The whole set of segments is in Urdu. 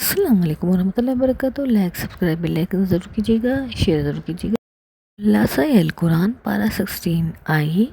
السلام علیکم ورحمۃ اللہ وبرکاتہ۔ لائک سبسکرائب بیل آئکن ضرور کیجیے گا، شیئر ضرور کیجیے گا۔ لاسائے القرآن پارہ 16 آئیے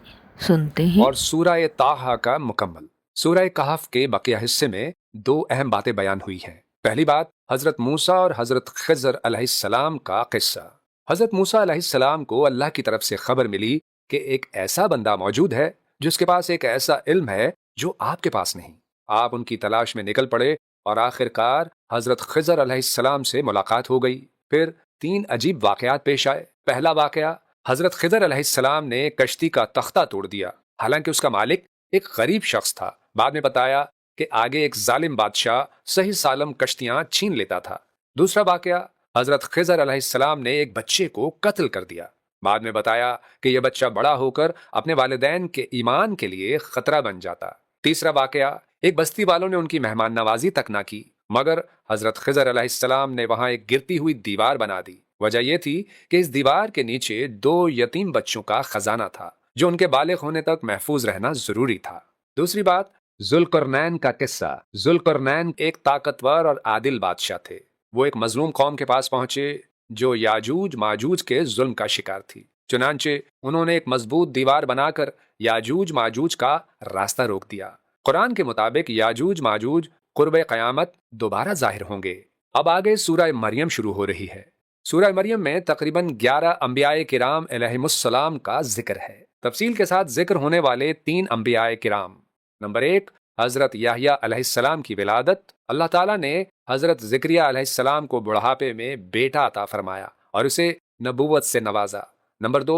سنتے ہیں۔ اور سورہ طٰہٰ کا مکمل سورہ کہف کے بقیہ حصے میں دو اہم باتیں بیان ہوئی ہیں۔ پہلی بات حضرت موسیٰ اور حضرت خضر علیہ السلام کا قصہ۔ حضرت موسیٰ علیہ السلام کو اللہ کی طرف سے خبر ملی کہ ایک ایسا بندہ موجود ہے جس کے پاس ایک ایسا علم ہے جو آپ کے پاس نہیں۔ آپ ان کی تلاش میں نکل پڑے اور آخر کار حضرت خضر علیہ السلام سے ملاقات ہو گئی۔ پھر تین عجیب واقعات پیش آئے۔ پہلا واقعہ، حضرت خضر علیہ السلام نے کشتی کا تختہ توڑ دیا، حالانکہ اس کا مالک ایک غریب شخص تھا۔ بعد میں بتایا کہ آگے ایک ظالم بادشاہ صحیح سالم کشتیاں چھین لیتا تھا۔ دوسرا واقعہ، حضرت خضر علیہ السلام نے ایک بچے کو قتل کر دیا۔ بعد میں بتایا کہ یہ بچہ بڑا ہو کر اپنے والدین کے ایمان کے لیے خطرہ بن جاتا۔ تیسرا واقعہ، ایک بستی والوں نے ان کی مہمان نوازی تک نہ کی، مگر حضرت خضر علیہ السلام نے وہاں ایک گرتی ہوئی دیوار بنا دی۔ وجہ یہ تھی کہ اس دیوار کے نیچے دو یتیم بچوں کا خزانہ تھا جو ان کے بالغ ہونے تک محفوظ رہنا ضروری تھا۔ دوسری بات، ذوالقرنین کا قصہ۔ ذوالقرنین ایک طاقتور اور عادل بادشاہ تھے۔ وہ ایک مظلوم قوم کے پاس پہنچے جو یاجوج ماجوج کے ظلم کا شکار تھی۔ چنانچہ انہوں نے ایک مضبوط دیوار بنا کر یاجوج ماجوج کا راستہ روک دیا۔ قرآن کے مطابق یاجوج ماجوج قرب قیامت دوبارہ ظاہر ہوں گے۔ اب آگے سورہ مریم شروع ہو رہی ہے۔ سورہ مریم میں تقریباً 11 انبیاء کرام علیہم السلام کا ذکر ہے۔ تفصیل کے ساتھ ذکر ہونے والے 3 انبیاء کرام۔ نمبر 1، حضرت یحییٰ علیہ السلام کی ولادت۔ اللہ تعالیٰ نے حضرت زکریا علیہ السلام کو بڑھاپے میں بیٹا عطا فرمایا اور اسے نبوت سے نوازا۔ نمبر 2،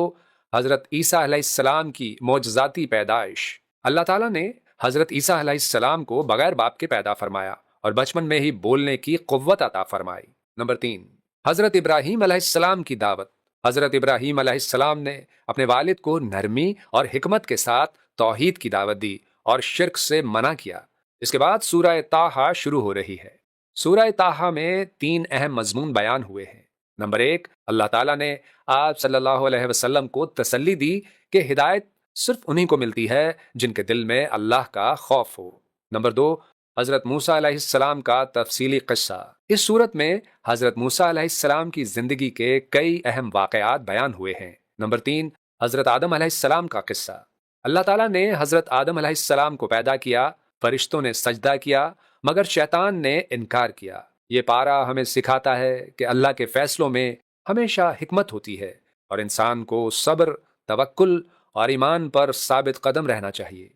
حضرت عیسیٰ علیہ السلام کی معجزاتی پیدائش۔ اللہ تعالیٰ نے حضرت عیسیٰ علیہ السلام کو بغیر باپ کے پیدا فرمایا اور بچپن میں ہی بولنے کی قوت عطا فرمائی۔ نمبر 3، حضرت ابراہیم علیہ السلام کی دعوت۔ حضرت ابراہیم علیہ السلام نے اپنے والد کو نرمی اور حکمت کے ساتھ توحید کی دعوت دی اور شرک سے منع کیا۔ اس کے بعد سورہ طٰہٰ شروع ہو رہی ہے۔ سورہ طٰہٰ میں 3 اہم مضمون بیان ہوئے ہیں۔ نمبر 1، اللہ تعالیٰ نے آپ صلی اللہ علیہ وسلم کو تسلی دی کہ ہدایت صرف انہی کو ملتی ہے جن کے دل میں اللہ کا خوف ہو۔ نمبر 2، حضرت موسیٰ علیہ السلام کا تفصیلی قصہ۔ اس صورت میں حضرت موسیٰ علیہ السلام کی زندگی کے کئی اہم واقعات بیان ہوئے ہیں۔ نمبر 3، حضرت آدم علیہ السلام کا قصہ۔ اللہ تعالیٰ نے حضرت آدم علیہ السلام کو پیدا کیا، فرشتوں نے سجدہ کیا مگر شیطان نے انکار کیا۔ یہ پارہ ہمیں سکھاتا ہے کہ اللہ کے فیصلوں میں ہمیشہ حکمت ہوتی ہے اور انسان کو صبر، توکل اور ایمان پر ثابت قدم رہنا چاہیے۔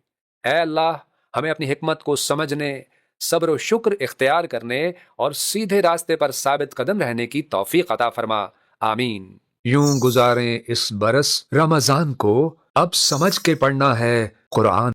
اے اللہ، ہمیں اپنی حکمت کو سمجھنے، صبر و شکر اختیار کرنے اور سیدھے راستے پر ثابت قدم رہنے کی توفیق عطا فرما، آمین۔ یوں گزاریں اس برس رمضان کو، اب سمجھ کے پڑھنا ہے قرآن۔